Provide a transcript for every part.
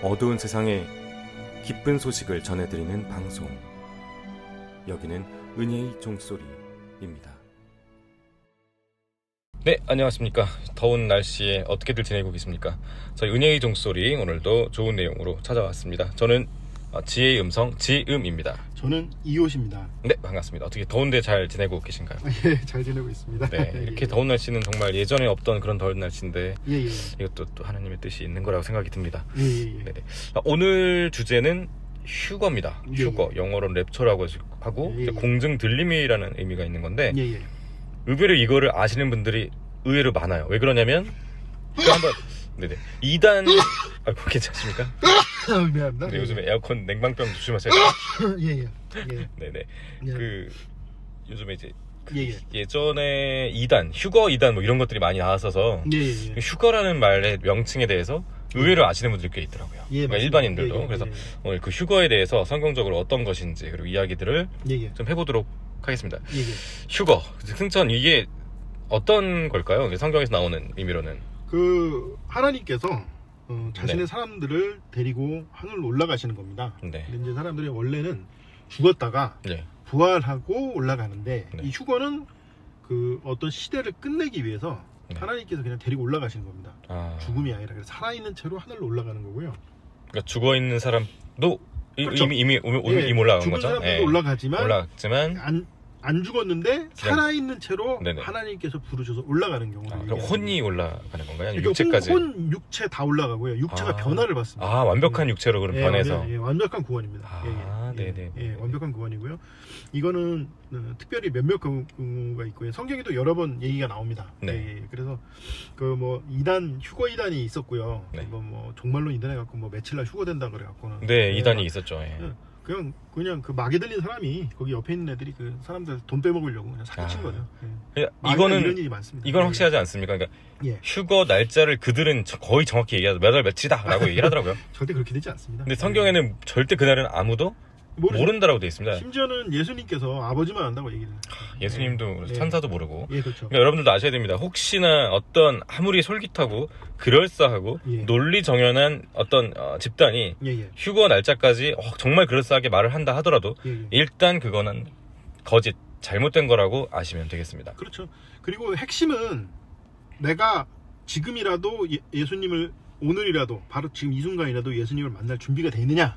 어두운 세상에 기쁜 소식을 전해드리는 방송. 여기는 은혜의 종소리입니다. 네, 안녕하십니까. 더운 날씨에 어떻게들 지내고 계십니까? 저희 은혜의 종소리 오늘도 좋은 내용으로 찾아왔습니다. 저는 지혜의 음성 지음입니다. 저는 이옷입니다. 네, 반갑습니다. 어떻게 더운데 잘 지내고 계신가요? 예, 잘 지내고 있습니다. 네, 이렇게 더운 날씨는 정말 예전에 없던 그런 더운 날씨인데 예. 이것도 또 하나님의 뜻이 있는 거라고 생각이 듭니다. 예. 네네. 오늘 주제는 휴거입니다. 예. 휴거, 영어로는 랩처라고 하고 예. 공중 들림이라는 의미가 있는 건데 예. 의외로 이거를 아시는 분들이 의외로 많아요. 왜 그러냐면 한번 네네 2단 괜찮습니까? 미안합니다. 네, 요즘에 에어컨 냉방병 조심하셔야 돼요. 예. 네네. 예. 그 요즘에 이제 예. 예전에 2단, 휴거 2단 뭐 이런 것들이 많이 나왔어서 예. 휴거라는 말의 명칭에 대해서 의외로 아시는 분들이 꽤 있더라고요. 예, 그러니까 맞습니다. 일반인들도. 예. 그래서 오늘 그 휴거에 대해서 성경적으로 어떤 것인지 그리고 이야기들을 예. 좀 해보도록 하겠습니다. 예. 휴거, 승천 이게 어떤 걸까요? 성경에서 나오는 의미로는. 그 하나님께서 자신의 네. 사람들을 데리고 하늘로 올라가시는 겁니다. 네. 근데 이제 사람들이 원래는 죽었다가 네. 부활하고 올라가는데 네. 이 휴거는 그 어떤 시대를 끝내기 위해서 네. 하나님께서 그냥 데리고 올라가시는 겁니다. 아, 죽음이 아니라 그래서 살아있는 채로 하늘로 올라가는 거고요. 그러니까 죽어 있는 사람도 그렇죠. 이미 예, 올라간 죽은 거죠. 사람들도 예. 올라가지만 올라갔지만 안 죽었는데 살아있는 채로 네네. 하나님께서 부르셔서 올라가는 경우를 그럼 혼이 올라가는 건가요? 아니면 그러니까 육체까지? 혼 육체 다 올라가고요. 육체가 변화를 받습니다. 아, 완벽한 육체로 그럼 변해서. 완벽한 구원입니다. 아, 네네. 완벽한 구원이고요. 이거는 특별히 몇몇 경우가 있고요. 성경에도 여러 번 얘기가 나옵니다. 네. 그래서 그 뭐 2단 휴거 2단이 있었고요. 네. 뭐 종말론 2단 해갖고 뭐 며칠날 휴거된다 그래갖고는. 네, 2단이 있었죠. 예. 그냥 그 마개 들린 사람이 거기 옆에 있는 애들이 그 사람들 돈 빼먹으려고 그냥 사기친 거죠. 이거는 이런 일이 많습니다. 이건 확실하지 않습니까? 그러니까 예. 휴거 날짜를 그들은 거의 정확히 얘기하죠. 몇 월 며칠이다라고 얘기를 하더라고요. 절대 그렇게 되지 않습니다. 근데 성경에는 절대 그날은 아무도 모른다라고 돼 있습니다. 심지어는 예수님께서 아버지만 안다고 얘기를 해요. 예수님도 천사도 모르고. 예, 그렇죠. 그러니까 여러분들도 아셔야 됩니다. 혹시나 어떤 아무리 솔깃하고 그럴싸하고 예. 논리 정연한 어떤 집단이 예. 휴거 날짜까지 정말 그럴싸하게 말을 한다 하더라도 예. 일단 그거는 거짓, 잘못된 거라고 아시면 되겠습니다. 그렇죠. 그리고 핵심은 내가 지금이라도 예수님을 오늘이라도 바로 지금 이 순간이라도 예수님을 만날 준비가 돼 있느냐?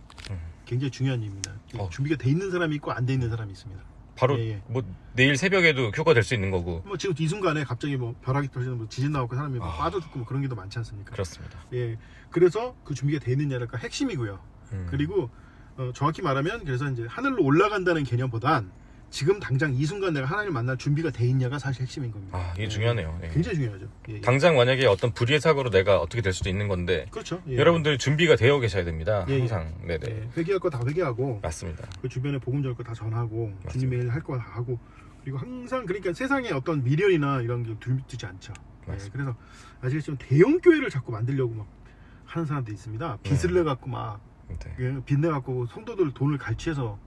굉장히 중요한 일입니다. 준비가 돼 있는 사람이 있고 안 돼 있는 사람이 있습니다. 바로 예. 뭐 내일 새벽에도 휴가 될 수 있는 거고. 뭐 지금 이 순간에 갑자기 뭐 벼락이 터지는 뭐 지진 나고 사람이 뭐 빠져죽고 뭐 그런 게 더 많지 않습니까? 그렇습니다. 예. 그래서 그 준비가 돼 있느냐가 핵심이고요. 그리고 정확히 말하면 그래서 이제 하늘로 올라간다는 개념보단 지금 당장 이 순간 내가 하나님을 만날 준비가 돼 있냐가 사실 핵심인 겁니다. 이게 중요하네요. 예. 굉장히 중요하죠. 예. 당장 만약에 어떤 불의의 사고로 내가 어떻게 될 수도 있는 건데 그렇죠. 예. 여러분들 준비가 되어 계셔야 됩니다. 예. 항상. 네네. 예. 회개할 거 다 회개하고 맞습니다. 그 주변에 복음 전할 거 다 전하고 맞습니다. 주님의 일 할 거 다 하고 그리고 항상 그러니까 세상에 어떤 미련이나 이런 게 두지 않죠. 예. 맞습니다. 그래서 아시겠지만 대형 교회를 자꾸 만들려고 막 하는 사람도 있습니다. 빚을 내 갖고 막 네. 빚 내 갖고 성도들 돈을 갈취해서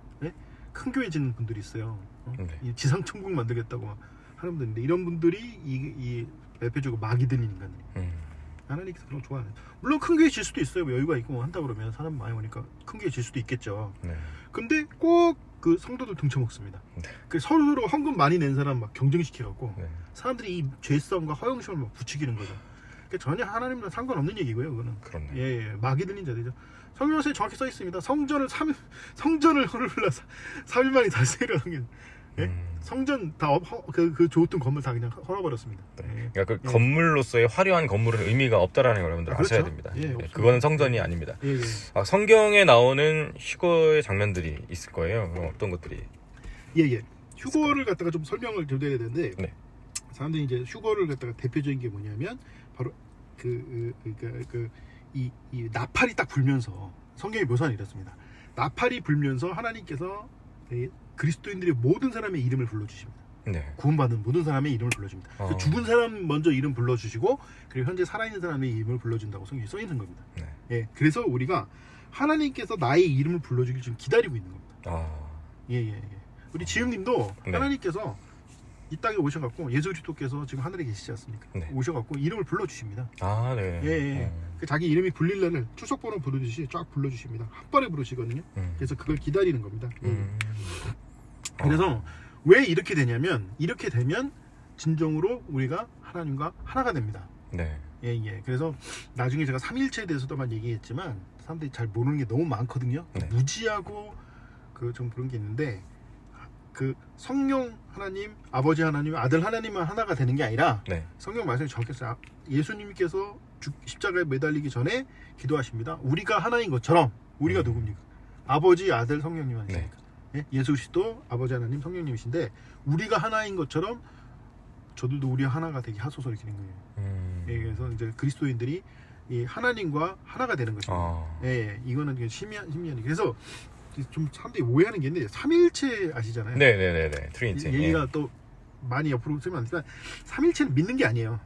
큰 교회 짓는 분들이 있어요. 네. 이 지상천국 만들겠다고 하는 분들인데 이런 분들이 이 대표적으로 마귀 들린 인간들이 하나님께서 그런 거 좋아하는. 물론 큰 교회 질 수도 있어요. 여유가 있고 한다 그러면 사람 많이 오니까 큰 교회 질 수도 있겠죠. 네. 근데 꼭 그 성도들 등쳐먹습니다. 네. 그 서로 헌금 많이 낸 사람 막 경쟁시켜갖고 네. 사람들이 이 죄성과 허영심을 막 부추기는 거죠. 그러니까 전혀 하나님과 상관없는 얘기고요. 그거는. 그렇네. 예, 마귀 들린 자들이죠. 성경에 정확히 써 있습니다. 성전을 허물라 3일 만에 다시 세려 성경. 예? 성전 다 그 좋던 건물 다 그냥 헐어버렸습니다. 네. 그러니까 그 건물로서의 화려한 건물은 의미가 없다라는 걸 여러분들 그렇죠. 아셔야 됩니다. 예, 네, 그거는 성전이 아닙니다. 예. 성경에 나오는 휴거의 장면들이 있을 거예요. 그럼 어떤 것들이? 예. 휴거를 갖다가 좀 설명을 좀 드려야 되는데 네. 사람들이 이제 휴거를 갖다가 대표적인 게 뭐냐면 바로 이 나팔이 딱 불면서 성경의 묘사는 이렇습니다. 나팔이 불면서 하나님께서 그리스도인들의 모든 사람의 이름을 불러주십니다. 네. 구원받은 모든 사람의 이름을 불러줍니다. 그 죽은 사람 먼저 이름 불러주시고 그리고 현재 살아있는 사람의 이름을 불러준다고 성경에 써 있는 겁니다. 네. 예, 그래서 우리가 하나님께서 나의 이름을 불러주길 지금 기다리고 있는 겁니다. 예. 우리 지음님도 네. 하나님께서 이 땅에 오셔갖고 예수 그리스도께서 지금 하늘에 계시지 않습니까? 네. 오셔갖고 이름을 불러주십니다. 아, 네. 예. 그 자기 이름이 불릴 날을 출석번호 부르듯이 쫙 불러주십니다. 한 번에 부르시거든요. 그래서 그걸 기다리는 겁니다. 그래서 왜 이렇게 되냐면 이렇게 되면 진정으로 우리가 하나님과 하나가 됩니다. 네. 예. 그래서 나중에 제가 삼일체에 대해서도만 얘기했지만 사람들이 잘 모르는 게 너무 많거든요. 네. 무지하고 그 좀 그런 게 있는데 그 성령 하나님, 아버지 하나님, 아들 하나님만 하나가 되는 게 아니라 네. 성경 말씀에 적혔어요. 예수님께서 십자가에 매달리기 전에 기도하십니다. 우리가 하나인 것처럼 우리가 누굽니까? 아버지, 아들, 성령님 아니십니까? 예? 예수 그리스도 아버지 하나님, 성령님이신데 우리가 하나인 것처럼 저들도 우리 하나가 되게 하소서 이렇게 된 거예요. 예, 그래서 이제 그리스도인들이 이 하나님과 하나가 되는 것입니다. 예, 이거는 심연이. 그래서 좀 사람들이 오해하는 게 있는데 삼일체 아시잖아요. 네네네네. 트리니티. 얘기가 또 많이 옆으로 쓰면 안 되지만 삼일체는 믿는 게 아니에요.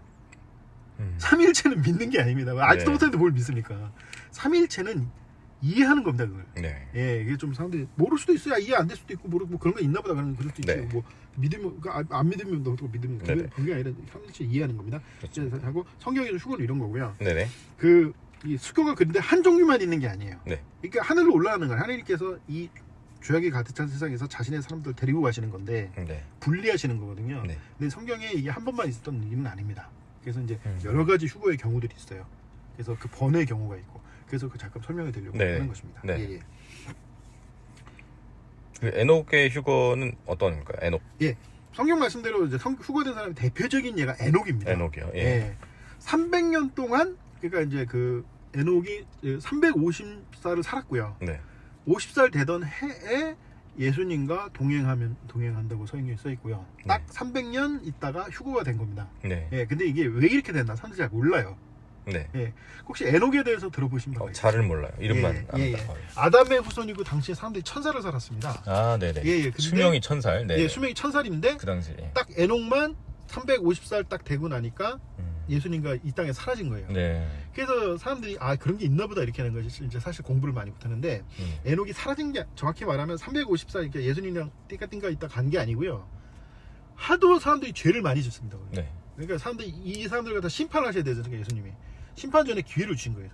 삼일체는 믿는 게 아닙니다. 아직도 네. 못하는데 뭘 믿습니까? 삼일체는 이해하는 겁니다, 그걸. 네. 예, 이게 좀 사람들이 모를 수도 있어요. 이해 안 될 수도 있고 모르고 뭐 그런 거 있나 보다 그런 그럴 수도 있죠. 네. 뭐 믿으면 안 믿으면 너도 믿으면 그게 아니라 삼일체 이해하는 겁니다. 그렇죠. 하고 성경에서 휴거는 이런 거고요. 네네. 이 수교가 그런데 한 종류만 있는 게 아니에요. 네. 그러니까 하늘로 올라가는 거예요. 하나님께서 이 죄악이 가득 찬 세상에서 자신의 사람들을 데리고 가시는 건데 네. 분리하시는 거거든요. 네. 근데 성경에 이게 한 번만 있었던 일은 아닙니다. 그래서 이제 여러 가지 휴거의 경우들이 있어요. 그래서 그 번의 경우가 있고 그래서 그 잠깐 설명해 드리려고 네. 하는 것입니다. 네. 예. 그 에녹의 휴거는 어떤 건가요? 에녹. 예. 성경 말씀대로 이제 휴거된 사람의 대표적인 예가 에녹입니다. 에녹이요. 예. 예. 300년 동안 그러니까 이제 그 에녹이 350살을 살았고요. 네. 50살 되던 해에 예수님과 동행한다고 성경에 써 있고요. 딱 300년 있다가 휴거가 된 겁니다. 네. 예, 근데 이게 왜 이렇게 됐나 사람들이 잘 몰라요. 네. 예, 혹시 에녹에 대해서 들어보신 바가 있어요? 잘은 몰라요. 이름만 예. 압니다. 아담의 후손이고 당시에 사람들이 1000살을 살았습니다. 아, 네네. 예, 근데 수명이 1000살. 네. 예, 수명이 1000살인데 그 당시. 예. 딱 에녹만 350살 딱 되고 나니까 예수님과 이 땅에 사라진 거예요. 네. 그래서 사람들이 그런 게 있나 보다 이렇게 하는 거지. 이제 사실 공부를 많이 못하는데 에녹이 사라진 게 정확히 말하면 350살 그러니까 예수님이랑 띵까띵까 있다 간 게 아니고요. 하도 사람들이 죄를 많이 짓습니다. 네. 그러니까 이 사람들 갖다 심판하셔야 되잖아요. 예수님이 심판 전에 기회를 주신 거예요.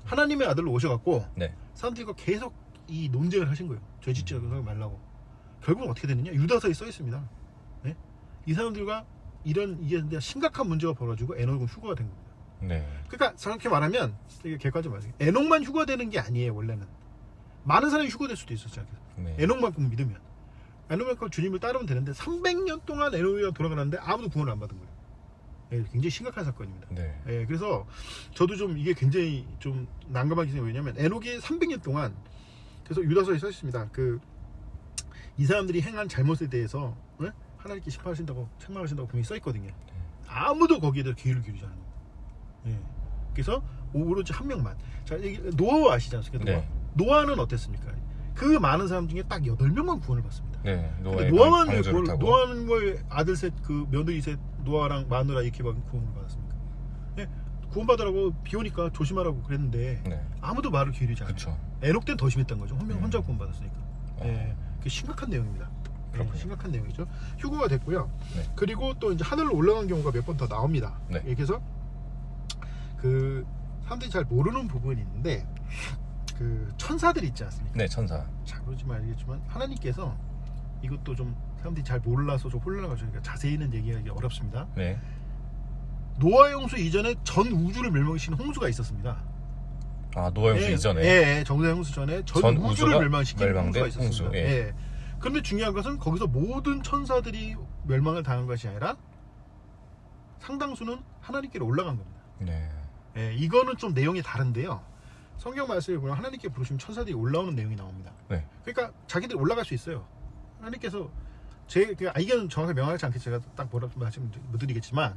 하나님의 아들로 오셔갖고 네. 사람들과 계속 이 논쟁을 하신 거예요. 죄 짓지 말라고. 결국은 어떻게 되느냐? 유다서에 써 있습니다. 네? 이 사람들과 이게 심각한 문제가 벌어지고 에녹은 휴거가 된 겁니다. 네. 그러니까 저렇게 말하면 되게 객관적으로 말해요. 에녹만 휴거되는 게 아니에요. 원래는 많은 사람이 휴거될 수도 있었죠. 네. 에녹만 꼭 믿으면 에녹만큼 주님을 따르면 되는데 300년 동안 에녹이가 돌아가는데 아무도 구원을 안 받은 거예요. 예, 굉장히 심각한 사건입니다. 네. 예, 그래서 저도 좀 이게 굉장히 좀 난감하게 생각해요. 왜냐하면 에녹이 300년 동안 그래서 유다서에 써 있습니다. 이 사람들이 행한 잘못에 대해서 하나님께 심판하신다고 책망하신다고 분명히 써 있거든요. 아무도 거기에 대해 귀를 기울이지 않는 거예요. 예. 그래서 오로지 한 명만. 자, 노아 아시지 않습니까? 네. 노아는 어땠습니까? 그 많은 사람 중에 딱 8명만 구원을 받습니다. 네. 근데 노아는 노아는 뭐 아들 셋, 그 며느리 셋, 노아랑 마누라 이렇게 구원을 받았습니까? 예. 구원받으라고 비 오니까 조심하라고 그랬는데 네. 아무도 말을 기울이지 않아요. 그렇죠. 에녹 때는 더 심했던 거죠. 혼자 구원받았으니까. 예. 그게 심각한 내용입니다. 그렇군요. 심각한 내용이죠. 휴거가 됐고요. 네. 그리고 또 이제 하늘로 올라간 경우가 몇 번 더 나옵니다. 네. 이렇게 해서 그 사람들이 잘 모르는 부분이 있는데 그 천사들이 있지 않습니까? 네, 천사. 잘 모르지만 알겠지만 하나님께서 이것도 좀 사람들이 잘 몰라서 좀 혼란하니까 자세히는 얘기하기 어렵습니다. 네. 노아 홍수 이전에 전 우주를 멸망시킨 홍수가 있었습니다. 노아 홍수 이전에. 예, 정대 홍수 전에 전 우주를 멸망시킨 홍수가 있었습니다. 홍수, 예. 그런데 중요한 것은 거기서 모든 천사들이 멸망을 당한 것이 아니라 상당수는 하나님께로 올라간 겁니다. 네. 예, 이거는 좀 내용이 다른데요. 성경 말씀에 보면 하나님께 부르시면 천사들이 올라오는 내용이 나옵니다. 네. 그러니까 자기들이 올라갈 수 있어요. 하나님께서 이건 정확하게 명확하지 않게 제가 딱 뭐라고 말씀 못 드리겠지만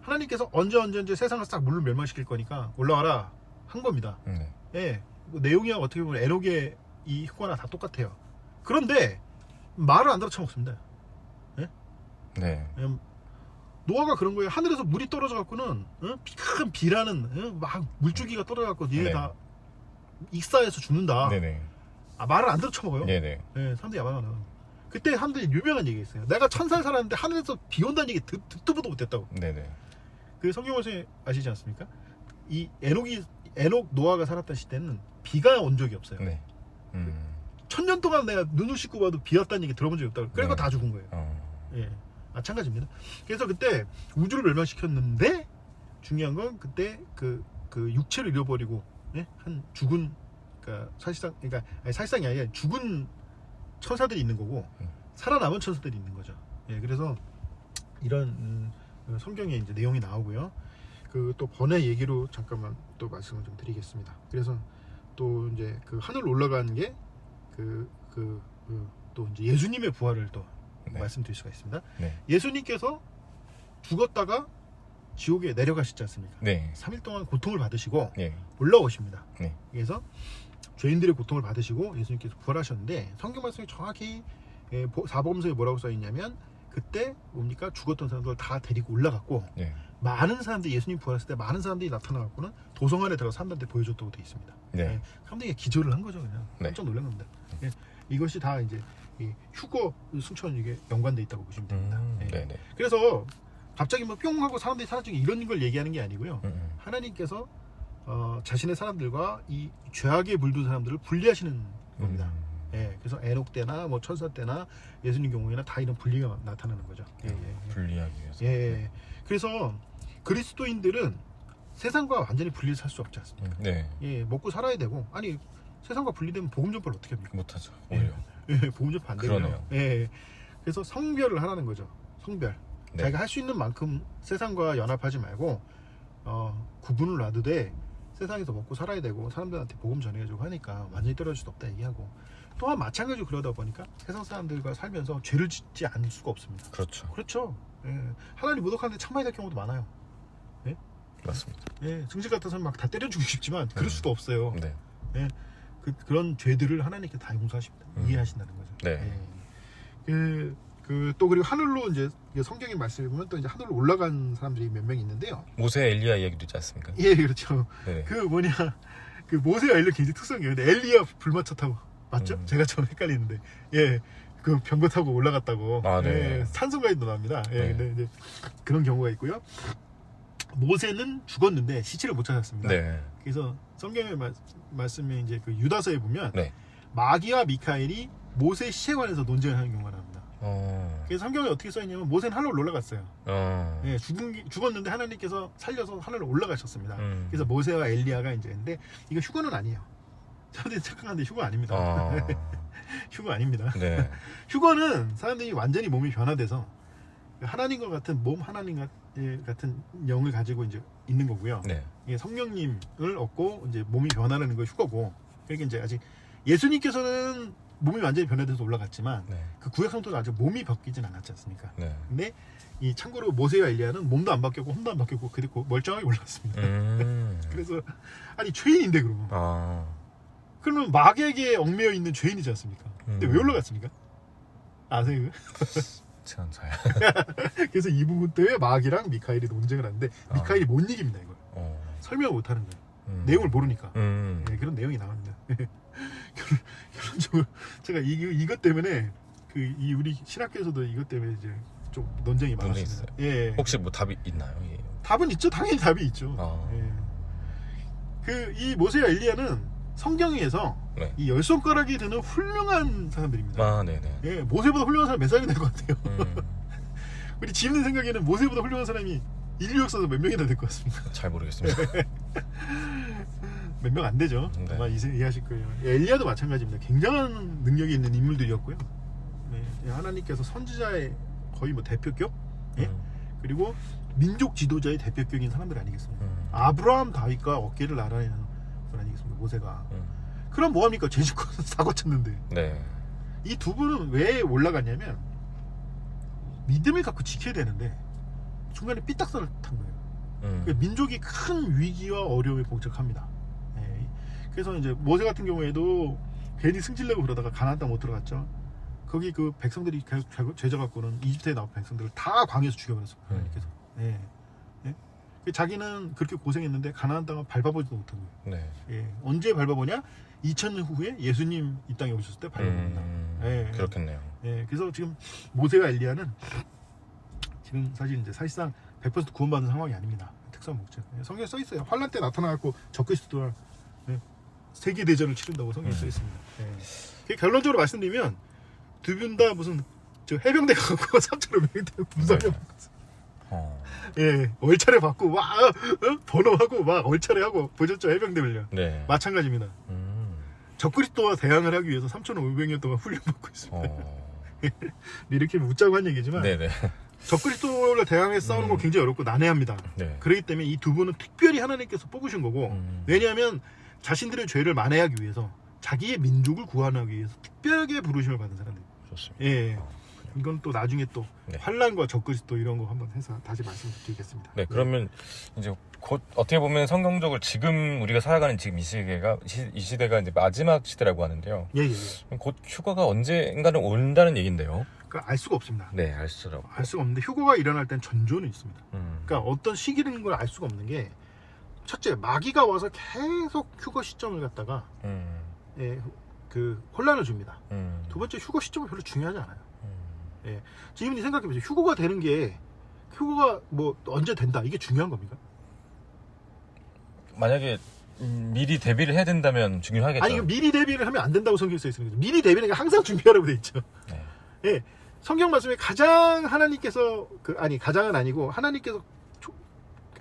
하나님께서 언제 세상을 싹 물로 멸망시킬 거니까 올라와라 한 겁니다. 네. 예, 뭐 내용이 어떻게 보면 에녹의 이 휴거나 다 똑같아요. 그런데 말을 안 들어쳐먹습니다. 예? 네. 노아가 그런 거예요. 하늘에서 물이 떨어져 갖고는 큰 비라는 막 물줄기가 떨어져 갖고 얘네 네. 다 익사해서 죽는다. 네네. 말을 안 들어쳐먹어요. 네네. 예, 사람들이 야망하는. 그때 사람들이 유명한 얘기가 있어요. 내가 1000살 살았는데 하늘에서 비 온다는 얘기 듣도 보도 못했다고. 네네. 그 성경 말씀에 아시지 않습니까? 이 에녹 노아가 살았던 시대는 비가 온 적이 없어요. 네. 1000년 동안 내가 눈을 씻고 봐도 비 왔다는 얘기 들어본 적이 없다고. 그래서 네. 다 죽은 거예요. 예, 마찬가지입니다. 그래서 그때 우주를 멸망시켰는데 중요한 건 그때 그 육체를 잃어버리고 예? 한 죽은 그러니까 사실상이 아니라 죽은 천사들이 있는 거고 살아남은 천사들이 있는 거죠. 예, 그래서 이런 성경에 이제 내용이 나오고요. 그 또 번외 얘기로 잠깐만 또 말씀을 좀 드리겠습니다. 그래서 또 이제 그 하늘 올라가는 게 또 이제 예수님의 부활을 또 네. 말씀드릴 수가 있습니다. 네. 예수님께서 죽었다가 지옥에 내려가시지 않습니까? 네. 3일 동안 고통을 받으시고 네. 올라오십니다. 네. 그래서 죄인들의 고통을 받으시고 예수님께서 부활하셨는데 성경 말씀이 정확히 사복음서에 뭐라고 써 있냐면 그때 뭡니까? 죽었던 사람들 다 데리고 올라갔고 네. 많은 사람들이 예수님 부활했을 때 많은 사람들이 나타나갖고는 도성 안에 들어가 사람들한테 보여줬다고 되어 있습니다. 네. 사람들이 기절을 한 거죠. 그냥 네. 깜짝 놀란 겁니다. 예, 이것이 다 이제 이 휴거 승천 이게 연관돼 있다고 보시면 됩니다. 예. 네네. 그래서 갑자기 뭐 뿅 하고 사람들이 사라지고 이런 걸 얘기하는 게 아니고요. 하나님께서 자신의 사람들과 이 죄악에 물든 사람들을 분리하시는 겁니다. 예, 그래서 에녹 때나 뭐 천사 때나 예수님 경우에는 다 이런 분리가 나타나는 거죠. 분리하기 위해서. 예. 그래서 그리스도인들은 세상과 완전히 분리를 살 수 없지 않습니까? 네. 예, 먹고 살아야 되고 아니 세상과 분리되면 복음 전파를 어떻게 합니까? 못하죠. 오히려. 예, 복음 전파 안 되고요. 그러네요. 예, 그래서 성별을 하라는 거죠. 성별. 네. 자기가 할 수 있는 만큼 세상과 연합하지 말고 구분을 놔두되 세상에서 먹고 살아야 되고 사람들한테 복음 전해주고 하니까 완전히 떨어질 수 없다 얘기하고 또한 마찬가지로 그러다 보니까 세상 사람들과 살면서 죄를 짓지 않을 수가 없습니다. 그렇죠. 그렇죠. 예, 하나님 모독하는데 참아야 될 경우도 많아요. 예? 맞습니다. 예, 승질 같아서 막 다 때려주고 싶지만 그럴 수도 없어요. 네. 예, 그런 죄들을 하나님께 다 용서하십니다. 이해하신다는 거죠. 네. 예. 또 그리고 하늘로 이제 성경의 말씀을 보면 또 이제 하늘로 올라간 사람들이 몇 명 있는데요. 모세 엘리야 이야기도 있지 않습니까? 예, 그렇죠. 네. 그 뭐냐, 그 모세와 엘리야 굉장히 특성이에요. 근데 엘리야 불마차 타고 맞죠? 제가 좀 헷갈리는데, 예, 그 병거 타고 올라갔다고. 아, 네. 예, 산소가이도 나옵니다. 예, 네. 근데 이제 그런 경우가 있고요. 모세는 죽었는데 시체를 못 찾았습니다. 네. 그래서 성경의 말씀에 이제 그 유다서에 보면 네. 마귀와 미카엘이 모세 시체에 관해서 논쟁을 하는 경우가 나옵니다. 그래서 성경에 어떻게 써있냐면 모세는 하늘로 올라갔어요. 예, 죽었는데 하나님께서 살려서 하늘로 올라가셨습니다. 그래서 모세와 엘리야가 이제 근데 이거 휴거는 아니에요. 사람들이 착각하는데 휴거 아닙니다. 휴거 아닙니다. 네. 휴거는 사람들이 완전히 몸이 변화돼서 하나님과 같은 몸, 하나님 같은 영을 가지고 이제 있는 거고요. 네. 이게 성령님을 얻고 이제 몸이 변화라는 거 휴거고. 그러니까 이제 아직 예수님께서는 몸이 완전히 변화돼서 올라갔지만 네. 그 구약 성도는 아직 몸이 바뀌진 않았지 않습니까? 네. 근데 이 참고로 모세와 엘리야는 몸도 안 바뀌었고 홈도 안 바뀌었고 그리고 멀쩡하게 올랐습니다. 그래서 아니 죄인인데 그러면 그러면 마귀에게 얽매여 있는 죄인이지 않습니까? 근데 왜 올라갔습니까? 아세요? 참 잘. 그래서 이 부분 때문에 마귀랑 미카엘이 논쟁을 하는데 미카엘이 못 이깁니다 이걸. 설명을 못 하는 거예요. 내용을 모르니까. 네, 그런 내용이 나옵니다. 결론적으로 제가 이것 때문에 이 우리 신학교에서도 이것 때문에 이제 좀 논쟁이 많았습니다. 예. 혹시 뭐 답이 있나요? 예. 답은 있죠. 당연히 답이 있죠. 예. 이 모세와 엘리야는 성경에서 네. 이 10손가락이 드는 훌륭한 사람들입니다. 네네. 예, 모세보다 훌륭한 사람 몇 사람이 될 것 같아요. 우리 지는 생각에는 모세보다 훌륭한 사람이 인류 역사에서 몇 명이나 될 것 같습니까? 잘 모르겠습니다. 몇 명 안 되죠. 네. 아마 이해하실 거예요. 엘리야도 마찬가지입니다. 굉장한 능력이 있는 인물들이었고요. 네, 하나님께서 선지자의 거의 뭐 대표격, 예? 그리고 민족 지도자의 대표격인 사람들 아니겠습니까? 아브라함, 다윗과 어깨를 나란히는 분 아니겠습니까? 모세가. 그럼 뭐합니까? 죄짓고 사고 쳤는데. 네. 이 두 분은 왜 올라갔냐면 믿음을 갖고 지켜야 되는데 중간에 삐딱선을 탄 거예요. 그러니까 민족이 큰 위기와 어려움에 봉착합니다. 예. 그래서 이제 모세 같은 경우에도 괜히 승질내고 그러다가 가나안 땅 못 들어갔죠. 거기 그 백성들이 죄져 갖고는 이집트에 나온 백성들을 다 광야에서 죽여버렸어요. 하나님께서. 예. 예. 자기는 그렇게 고생했는데 가나안 땅은 밟아보지도 못한 거예요. 네. 예. 언제 밟아보냐? 2000년 후에 예수님 이 땅에 오셨을 때 밟아봅니다. 예, 그렇겠네요. 예, 그래서 지금 모세와 엘리야는 지금 사실 이제 사실상 100% 구원받은 상황이 아닙니다. 특수한 목적. 예, 성경에 써 있어요. 환란 때 나타나고 적그리스도와 세계 대전을 치른다고 성경에 써 있습니다. 예. 결론적으로 말씀드리면 두 분 다 무슨 저 해병대 가고 3,500대 군사력 예, 월차례 받고 막 번호하고 막 월차례하고 보셨죠? 해병대 훈련. 네. 마찬가지입니다. 적그리스도와 대항을 하기 위해서 3,500년 동안 훈련받고 있습니다. 이렇게 웃자고 한 얘기지만 네네. 적그리스도를 대항해서 싸우는 건 굉장히 어렵고 난해합니다. 네. 그렇기 때문에 이 두 분은 특별히 하나님께서 뽑으신 거고 왜냐하면 자신들의 죄를 만회하기 위해서 자기의 민족을 구원하기 위해서 특별하게 부르심을 받은 사람들. 좋습니다. 예. 이건 또 나중에 또 네. 환란과 적그리스도 이런 거 한번 해서 다시 말씀드리겠습니다. 네, 그러면 이제 곧 어떻게 보면 성경적으로 지금 우리가 살아가는 지금 이 시대가 이제 마지막 시대라고 하는데요. 예. 그럼 곧 휴가가 언젠가는 온다는 얘긴데요. 그러니까 알 수가 없습니다. 네, 알 수가 없는데 휴거가 일어날 땐 전조는 있습니다. 음. 그러니까 어떤 시기라는 걸 알 수가 없는 게 첫째 마귀가 와서 계속 휴거 시점을 갖다가 예, 그 혼란을 줍니다. 두 번째 휴거 시점은 별로 중요하지 않아요. 예, 지금 생각해 보세요. 휴거가 되는 게 휴거가 뭐 언제 된다 이게 중요한 겁니까? 만약에 미리 대비를 해야 된다면 중요하겠죠. 아니 미리 대비를 하면 안 된다고 성경에 써 있습니다. 미리 대비는 항상 준비하라고 돼 있죠. 네. 예, 성경 말씀에 가장 하나님께서 가장은 아니고 하나님께서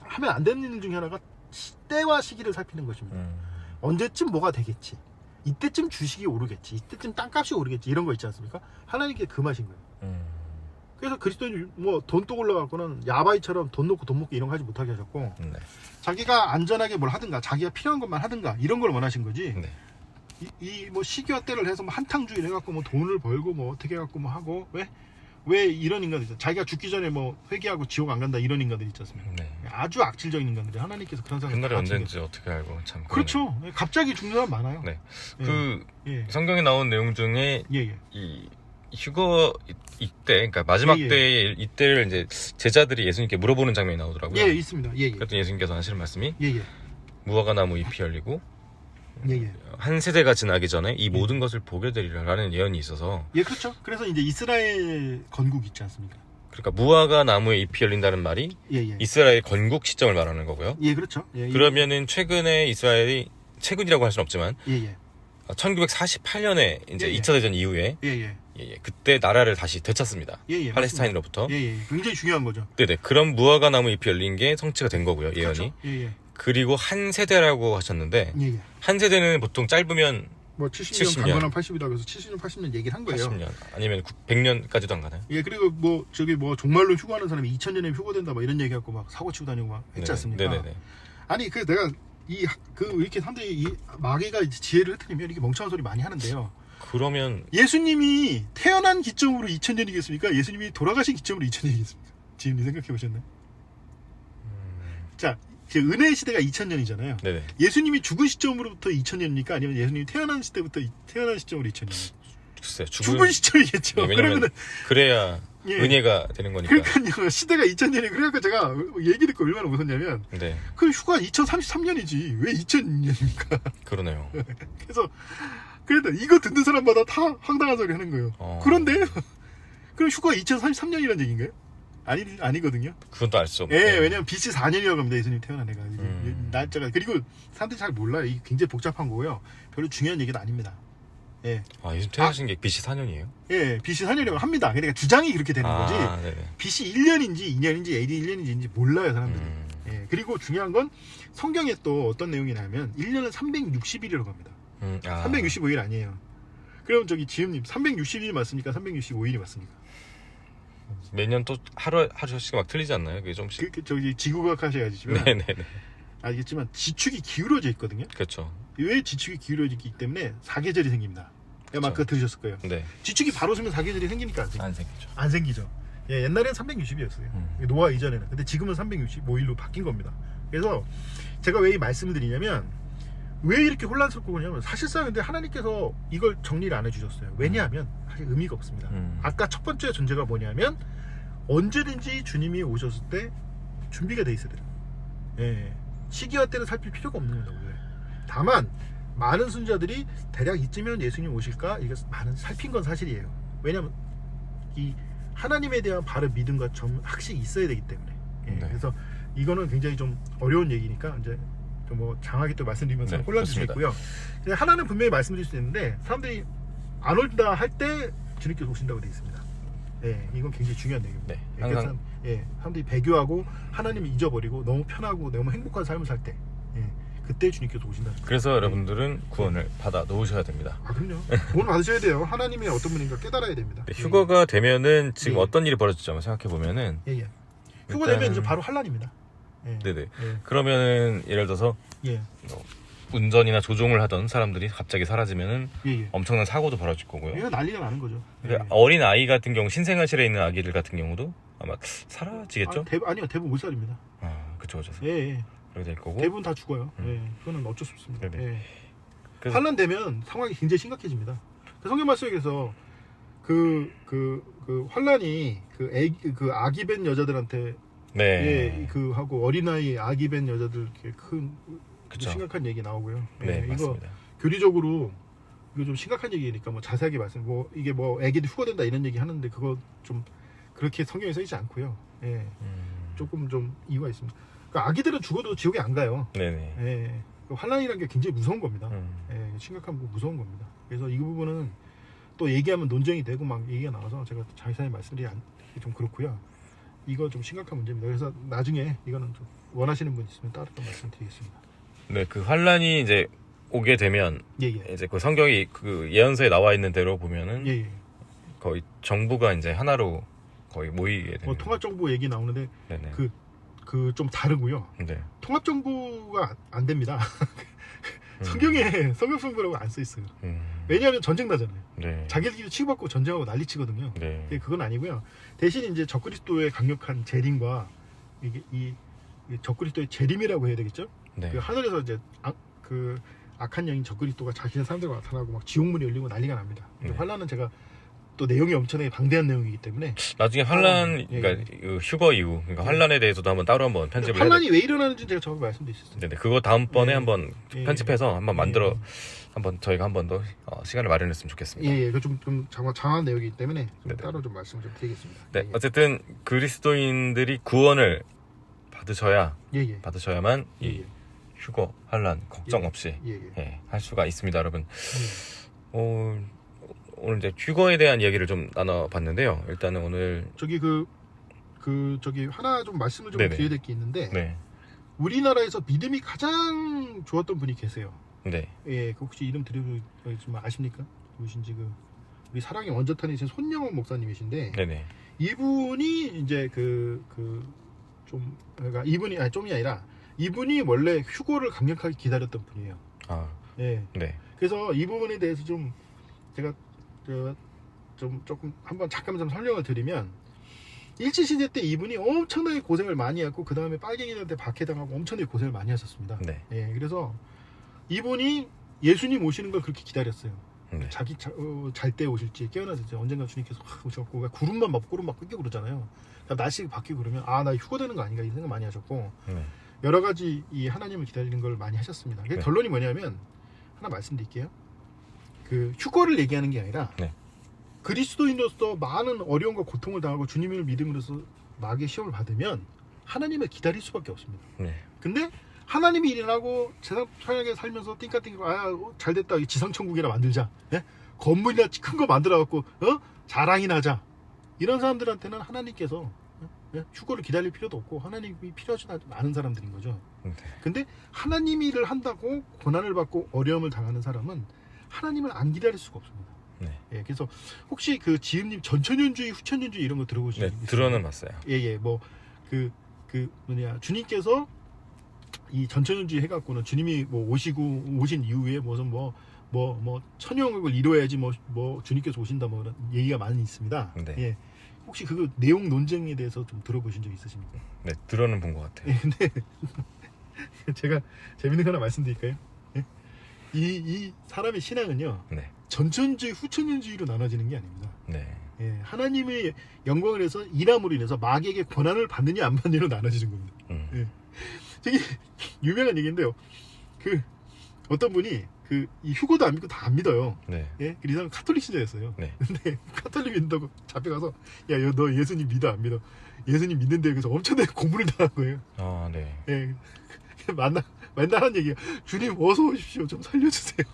하면 안 되는 일 중에 하나가 때와 시기를 살피는 것입니다. 언제쯤 뭐가 되겠지, 이때쯤 주식이 오르겠지, 이때쯤 땅값이 오르겠지 이런 거 있지 않습니까? 하나님께 그 맛인 거예요. 그래서 그리스도인이 뭐 돈 또 올라가고는 야바이처럼 돈 놓고 돈 먹고 이런 거 하지 못하게 하셨고 네. 자기가 안전하게 뭘 하든가 자기가 필요한 것만 하든가 이런 걸 원하신 거지. 네. 이 뭐 시기와 때를 해서 뭐 한탕주의 해갖고 뭐 돈을 벌고 뭐 어떻게 해갖고 뭐 하고 왜 이런 인간들 있죠. 자기가 죽기 전에 뭐 회개하고 지옥 안 간다 이런 인간들 있지 않습니까? 네. 아주 악질적인 인간들이 하나님께서 그런 사람을 그날이 언제인지 어떻게 알고 참. 그렇죠. 갑자기 죽는 사람 많아요. 네. 예. 그 예. 성경에 나온 내용 중에 예. 이 휴거 이때, 그러니까 마지막 예. 때에 이때를 이제 제자들이 예수님께 물어보는 장면이 나오더라고요. 예, 있습니다. 예. 그랬더니 예수님께서 하시는 말씀이 예. 무화과 나무 잎이 열리고 예. 한 세대가 지나기 전에 이 모든 것을 보게 되리라라는 예언이 있어서. 예, 그렇죠. 그래서 이제 이스라엘 건국 있지 않습니까? 그러니까 무화과 나무에 잎이 열린다는 말이 예. 이스라엘 건국 시점을 말하는 거고요. 예, 그렇죠. 예. 그러면은 최근에 이스라엘이 최근이라고 할 수는 없지만 예. 1948년에 이제 예. 2차 대전 이후에 예. 그때 나라를 다시 되찾습니다. 예. 팔레스타인으로부터. 예. 굉장히 중요한 거죠. 네네. 그럼 무화과 나무 잎이 열린 게 성취가 된 거고요. 예언이. 그렇죠? 예. 그리고 한 세대라고 하셨는데 예. 한 세대는 보통 짧으면 뭐 70년 강건한 80이다 그래서 70년 80년 얘기를 한 거예요. 80년 아니면 100년까지도 안 가나요? 예, 그리고 뭐 저기 뭐 정말로 휴가하는 사람이 2000년에 휴가된다 막 이런 얘기하고 막 사고 치고 다니고 막 했지 않습니까? 네네네. 아니 그 내가 이렇게 사람들이 이 마귀가 지혜를 흩으면 이렇게 멍청한 소리 많이 하는데요. 그러면 예수님이 태어난 기점으로 2000년이겠습니까? 예수님이 돌아가신 기점으로 2000년이겠습니까? 지금 생각해 보셨나요? 자, 은혜의 시대가 2000년이잖아요. 네네. 예수님이 죽은 시점으로부터 2000년입니까? 아니면 예수님이 태어난 시대부터 태어난 시점으로 2000년? 글쎄요. 죽은 시점이겠죠. 네, 왜냐면 그래야 예. 은혜가 되는 거니까. 그러니까요. 시대가 2000년이 그러니까 제가 얘기 듣고 얼마나 웃었냐면 네. 그 휴가 2033년이지 왜 2000년입니까? 그러네요. 그래서 이거 듣는 사람마다 다 황당한 소리 하는 거예요. 그런데 그럼 휴가 2033년이라는 얘기인가요? 아니거든요. 그건 또 알 수 없네. 예, 왜냐면 BC 4년이라고 합니다. 예수님 태어난 애가. 날짜가. 그리고 사람들이 잘 몰라요. 이게 굉장히 복잡한 거고요. 별로 중요한 얘기는 아닙니다. 예. 아, 예수님 태어나신 게 BC 4년이에요? 예, BC 4년이라고 합니다. 그러니까 주장이 그렇게 되는 거지. 네네. BC 1년인지 2년인지 AD 1년인지 몰라요, 사람들이. 예, 그리고 중요한 건 성경에 또 어떤 내용이냐면 1년은 360일이라고 합니다. 365일 아니에요. 그럼 저기 지음님 360일 맞습니까? 365일이 맞습니까? 매년 또 하루씩 막 틀리지 않나요? 그게 좀씩. 저기 지구과학 하셔야지만 네네네. 알겠지만 지축이 기울어져 있거든요. 그렇죠. 왜 지축이 기울어져 있기 때문에 사계절이 생깁니다. 아마 그거 들으셨을 거예요. 네. 지축이 바로 서면 사계절이 생기니까 안 생기죠. 안 생기죠. 예, 옛날엔 360이었어요. 노아 이전에는. 근데 지금은 365일로 바뀐 겁니다. 그래서 제가 왜 이 말씀을 드리냐면 왜 이렇게 혼란스럽고 그러냐면 사실상 근데 하나님께서 이걸 정리를 안 해주셨어요. 왜냐하면 사실 의미가 없습니다. 아까 첫 번째 존재가 뭐냐면 언제든지 주님이 오셨을 때 준비가 돼 있어야 돼요. 예, 시기와 때를 살필 필요가 없는 거고요. 다만 많은 순자들이 대략 이쯤이면 예수님 오실까? 이거 많은 살핀 건 사실이에요. 왜냐하면 이 하나님에 대한 바른 믿음과 확신이 있어야 되기 때문에. 예, 네. 그래서 이거는 굉장히 좀 어려운 얘기니까 이제 좀 뭐 장하게 또 말씀드리면서 네, 혼란될 수 좋습니다. 있고요. 하나는 분명히 말씀드릴 수 있는데 사람들이 안 올다 할 때 주님께서 오신다고 되어 있습니다. 예, 이건 굉장히 중요한 내용입니다. 네, 예, 항상 사람들이 배교하고 하나님을 잊어버리고 너무 편하고 너무 행복한 삶을 살 때, 그때 주님께서 오신다. 그래서 여러분들은 구원을 받아 놓으셔야 됩니다. 아, 그럼요. 구원 받으셔야 돼요. 하나님의 어떤 분인가 깨달아야 됩니다. 네, 휴거가 되면은 지금 예. 어떤 일이 벌어지죠? 한번 생각해 보면은 예. 휴거되면 일단은- 이제 바로 환란입니다. 예. 네네. 예. 그러면은 예를 들어서 예. 운전이나 조종을 하던 사람들이 갑자기 사라지면은 예. 엄청난 사고도 벌어질 거고요. 얘가 난리가 나는 거죠. 그러니까 어린 아이 같은 경우 신생아실에 있는 아기들 같은 경우도 아마 사라지겠죠? 아니요, 대부분 물살입니다. 그쵸. 예. 그렇게 될 거고. 대부분 다 죽어요. 예. 그거는 어쩔 수 없습니다. 네네. 예. 그래서- 환란되면 상황이 굉장히 심각해집니다. 성경 말씀에서 그 환란이 그 아기 벤 여자들한테 네. 하고 어린아이 아기 벤 여자들 이렇게 큰 그쵸. 심각한 얘기 나오고요. 네, 이거 맞습니다. 교리적으로 이거 좀 심각한 얘기니까 뭐 자세하게 말씀 이게 애기들 휴거된다 이런 얘기 하는데 그거 좀 그렇게 성경에 써 있지 않고요. 예. 조금 좀 이유가 있습니다. 그러니까 아기들은 죽어도 지옥에 안 가요. 네네. 예. 그 환란이라는 게 굉장히 무서운 겁니다. 음. 예, 심각한 무서운 겁니다. 그래서 이 부분은 또 얘기하면 논쟁이 되고 막 얘기가 나와서 제가 자세히 말씀드리기 좀 그렇고요. 이거 좀 심각한 문제입니다. 그래서 나중에 이거는 좀 원하시는 분 있으면 따로 또 말씀드리겠습니다. 네, 그 환란이 이제 오게 되면 예. 이제 그 성경이 그 예언서에 나와 있는 대로 보면은 예. 거의 정부가 이제 하나로 거의 모이게 되는. 뭐 통합정부 얘기 나오는데 네네. 그 좀 다르고요. 네. 통합정부가 안 됩니다. 성경에 성경성부라고 안 써 있어요. 왜냐하면 전쟁 나잖아요. 네. 자기들끼리 치고받고 전쟁하고 난리 치거든요. 네. 그건 아니고요. 대신 이제 적그리스도의 강력한 재림과 이게 이 적그리스도의 재림이라고 해야 되겠죠? 네. 그 하늘에서 이제 그 악한 영인 적그리스도가 자신의 사람들과 나타나고 막 지옥문이 열리고 난리가 납니다. 네. 환란은 제가 또 내용이 엄청나게 방대한 내용이기 때문에 나중에 환란, 예. 그러니까 그 휴거 이후, 그러니까 환란에 대해서도 한번 따로 한번 편집을 해야 환란이 왜 일어나는지 제가 정확히 말씀드릴 수 있어요. 네네. 그거 다음번에 예. 한번 예. 편집해서 한번 만들어 예. 한번 저희가 한번 더 시간을 마련했으면 좋겠습니다. 예, 그 좀 장한 내용이기 때문에 좀 네네. 따로 좀 말씀을 좀 드리겠습니다. 네, 어쨌든 그리스도인들이 구원을 받으셔야만 예. 이 휴거, 환란 걱정 예. 없이 예. 할 수가 있습니다, 여러분. 오늘 이제 휴거에 대한 이야기를 좀 나눠봤는데요. 일단은 오늘 저기 저기 하나 좀 말씀을 좀 네네. 드려야 될 게 있는데 네, 우리나라에서 믿음이 가장 좋았던 분이 계세요. 네, 예, 그 혹시 이름 드리면 좀 아십니까? 누구신지 우리 사랑의 원저탄이신 손영원 목사님이신데 네네, 이분이 이제 그러니까 이분이 좀이 아니라 이분이 원래 휴거를 강력하게 기다렸던 분이에요. 예. 네, 그래서 이 부분에 대해서 좀 제가 좀 조금 한번 잠깐 좀 설명을 드리면 일제시대 때 이분이 엄청나게 고생을 많이 했고 그 다음에 빨갱이들한테 박해당하고 엄청나게 고생을 많이 하셨습니다. 네, 예, 그래서 이분이 예수님 오시는 걸 그렇게 기다렸어요. 네, 자기 잘 때 오실지 깨어나실지 언젠가 주님께서 오셔갖고 그러니까 구름 막 끊기고 그러잖아요. 그러니까 날씨가 바뀌고 그러면 나 휴거되는 거 아닌가 이 생각 많이 하셨고 네, 여러 가지 이 하나님을 기다리는 걸 많이 하셨습니다. 네. 결론이 뭐냐면 하나 말씀드릴게요. 그 휴거를 얘기하는 게 아니라 네. 그리스도인으로서 많은 어려움과 고통을 당하고 주님을 믿음으로써 마귀의 시험을 받으면 하나님을 기다릴 수밖에 없습니다. 네, 근데 하나님이 일어나고 세상 편하게 살면서 띵까띵까 잘됐다 지상천국이나 만들자, 예? 건물이나 큰 거 만들어갖고 자랑이 나자 이런 사람들한테는 하나님께서 휴거를 기다릴 필요도 없고 하나님이 필요하지 않은 사람들인 거죠. 네. 근데 하나님이 일을 한다고 고난을 받고 어려움을 당하는 사람은 하나님을 안 기다릴 수가 없습니다. 네. 예, 그래서 혹시 그 지은님 전천년주의, 후천년주의 이런 거 들어보신 적 있어요? 들어는 봤어요. 예, 뭐 주님께서 이 전천년주의 해갖고는 주님이 뭐 오신 이후에 무슨 뭐 천영을 이루어야지 뭐 주님께서 오신다 뭐 그런 얘기가 많이 있습니다. 네. 예, 혹시 그 내용 논쟁에 대해서 좀 들어보신 적 있으십니까? 네, 들어는 본 것 같아요. 예, 근데 제가 재밌는 거 하나 말씀드릴까요? 예? 이 사람의 신앙은요 네, 전천주의, 후천년주의로 나눠지는 게 아닙니다. 네, 예, 하나님의 영광을 해서 일함으로 인해서 마귀에게 권한을 받느냐 안 받느냐로 나눠지는 겁니다. 음. 예. 되게 유명한 얘기인데요. 그 어떤 분이 이 휴거도 안 믿고 다 안 믿어요. 네. 예? 이 사람은 카톨릭 신자였어요. 네. 근데 카톨릭 믿는다고 잡혀가서 야, 너 예수님 믿어 안 믿어? 예수님 믿는데 그래서 엄청나게 고문을 당한 거예요. 아, 네. 예. 맨날 하는 얘기야. 주님 어서 오십시오. 좀 살려주세요.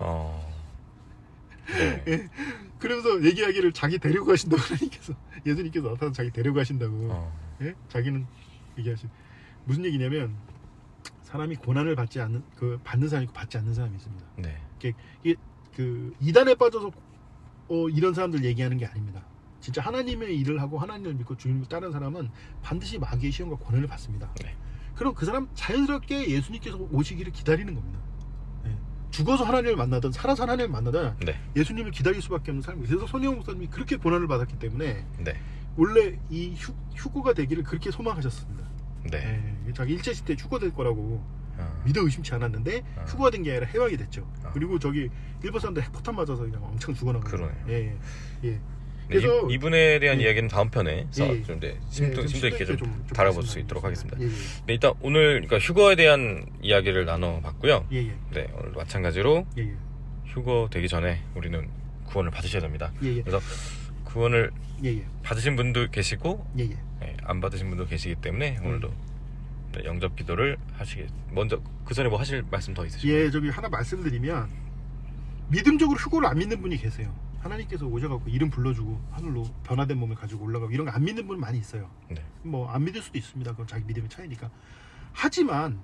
네. 예. 그러면서 얘기하기를 자기 데리고 가신다고 하나님께서 예수님께서 나타나서 자기 데리고 가신다고. 예? 자기는 얘기하신 무슨 얘기냐면 사람이 고난을 받지 않는 받는 사람이 있고 받지 않는 사람이 있습니다. 네. 이게 이단에 빠져서 이런 사람들 얘기하는 게 아닙니다. 진짜 하나님의 일을 하고 하나님을 믿고 주님을 따르는 사람은 반드시 마귀의 시험과 고난을 받습니다. 네. 그럼 그 사람 자연스럽게 예수님께서 오시기를 기다리는 겁니다. 예. 죽어서 하나님을 만나든 살아서 하나님을 만나든 네. 예수님을 기다릴 수밖에 없는 삶이에요. 그래서 손혜원 목사님이 그렇게 고난을 받았기 때문에 네. 원래 이 휴거가 되기를 그렇게 소망하셨습니다. 네. 예. 자기 일제시 대 휴거될 거라고 아. 믿어 의심치 않았는데 휴거가 된 게 아니라 해방이 됐죠. 아. 그리고 저기 일본 사람들 핵폭탄 맞아서 그냥 엄청 죽어나가요. 그러네요. 예. 예. 네, 그래서 이분에 대한 예. 이야기는 다음 편에서 예. 좀 예, 심도 있게 좀 다뤄볼 수 있도록 하겠습니다. 네, 일단 오늘 그러니까 휴거에 대한 이야기를 나눠봤고요. 예예. 네, 오늘 마찬가지로 예예. 휴거 되기 전에 우리는 구원을 받으셔야 됩니다. 예예. 그래서 구원을 예예. 받으신 분도 계시고 예예. 네, 안 받으신 분도 계시기 때문에 오늘도 네, 영접 기도를 하시게. 먼저 그 전에 뭐 하실 말씀 더 있으신가요? 예, 저기 하나 말씀드리면 믿음적으로 휴거를 안 믿는 분이 계세요. 하나님께서 오셔갖고 이름 불러주고 하늘로 변화된 몸을 가지고 올라가고 이런 거 안 믿는 분 많이 있어요. 네. 뭐 안 믿을 수도 있습니다. 그건 자기 믿음의 차이니까. 하지만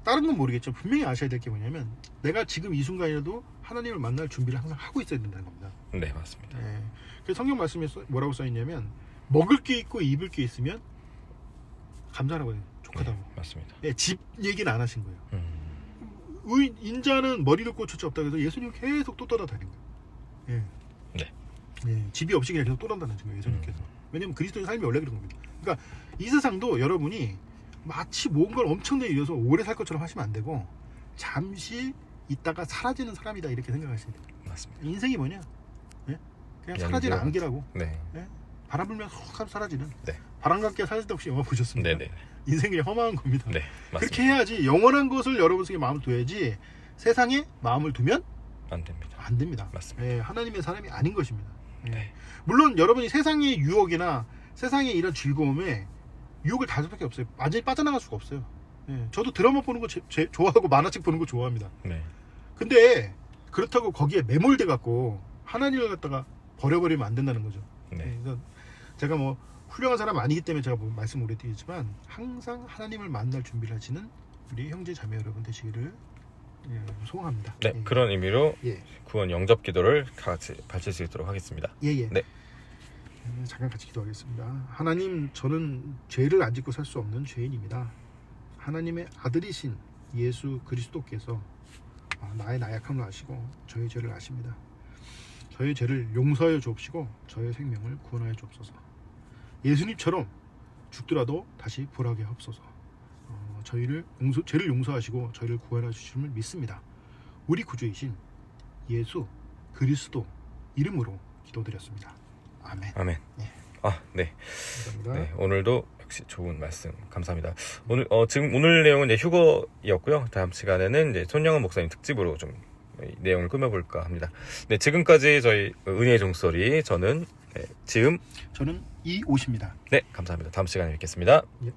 다른 건 모르겠죠. 분명히 아셔야 될 게 뭐냐면 내가 지금 이 순간이라도 하나님을 만날 준비를 항상 하고 있어야 된다는 겁니다. 네, 맞습니다. 예. 그래서 성경 말씀에 뭐라고 써있냐면 먹을 게 있고 입을 게 있으면 감사하라고 해요. 족하다고. 네, 맞습니다. 예, 집 얘기는 안 하신 거예요. 인자는 머리를 꽂혔지 없다 그래서 예수님 계속 또 떠나다닌 거예요. 예. 네. 예, 집이 없이 그냥 계속 떠난다는 거예요. 예수님께서. 왜냐면 그리스도의 삶이 원래 그런 겁니다. 그러니까 이 세상도 여러분이 마치 뭔가를 엄청나게 이어서 오래 살 것처럼 하시면 안 되고 잠시 있다가 사라지는 사람이다 이렇게 생각하셔야 돼요. 맞습니다. 인생이 뭐냐? 예? 그냥 사라지는 안개라고. 네. 예? 바람 불면 훅 하면 사라지는. 네. 바람과 사라지다 혹시 영화 보셨습니까? 네네. 인생이 그냥 허망한 겁니다. 네, 맞습니다. 그렇게 해야지 영원한 것을 여러분 속에 마음을 둬야지 세상에 마음을 두면 안 됩니다. 안 됩니다. 맞습니다. 예, 하나님의 사람이 아닌 것입니다. 예. 네. 물론 여러분이 세상의 유혹이나 세상의 이런 즐거움에 유혹을 닿을 수밖에 없어요. 완전히 빠져나갈 수가 없어요. 예. 저도 드라마 보는 거 좋아하고 만화책 보는 거 좋아합니다. 네. 근데 그렇다고 거기에 매몰돼 갖고 하나님을 갖다가 버려버리면 안 된다는 거죠. 네. 예, 그래서 제가 뭐 훌륭한 사람 아니기 때문에 제가 뭐 말씀 오래 드리지만 항상 하나님을 만날 준비를 하시는 우리 형제 자매 여러분 되시기를 소원합니다. 네, 예. 그런 의미로 예. 구원 영접 기도를 같이 바칠 수 있도록 하겠습니다. 예예. 네. 잠깐 같이 기도하겠습니다. 하나님, 저는 죄를 안 짓고 살 수 없는 죄인입니다. 하나님의 아들이신 예수 그리스도께서 나의 나약함을 아시고 저의 죄를 아십니다. 저의 죄를 용서하여 주옵시고 저의 생명을 구원하여 주옵소서. 예수님처럼 죽더라도 다시 부활하게 하옵소서. 죄를 용서하시고 저희를 구원해 주심을 믿습니다. 우리 구주이신 예수 그리스도 이름으로 기도드렸습니다. 아멘. 아멘. 네. 네. 감사합니다. 네, 오늘도 역시 좋은 말씀 감사합니다. 지금 오늘 내용은 이제 휴거였고요. 다음 시간에는 이제 손영은 목사님 특집으로 좀 내용을 꾸며볼까 합니다. 네, 지금까지 저희 은혜의 종소리 저는 지음 저는 이옷입니다. 네, 감사합니다. 다음 시간에 뵙겠습니다. 예.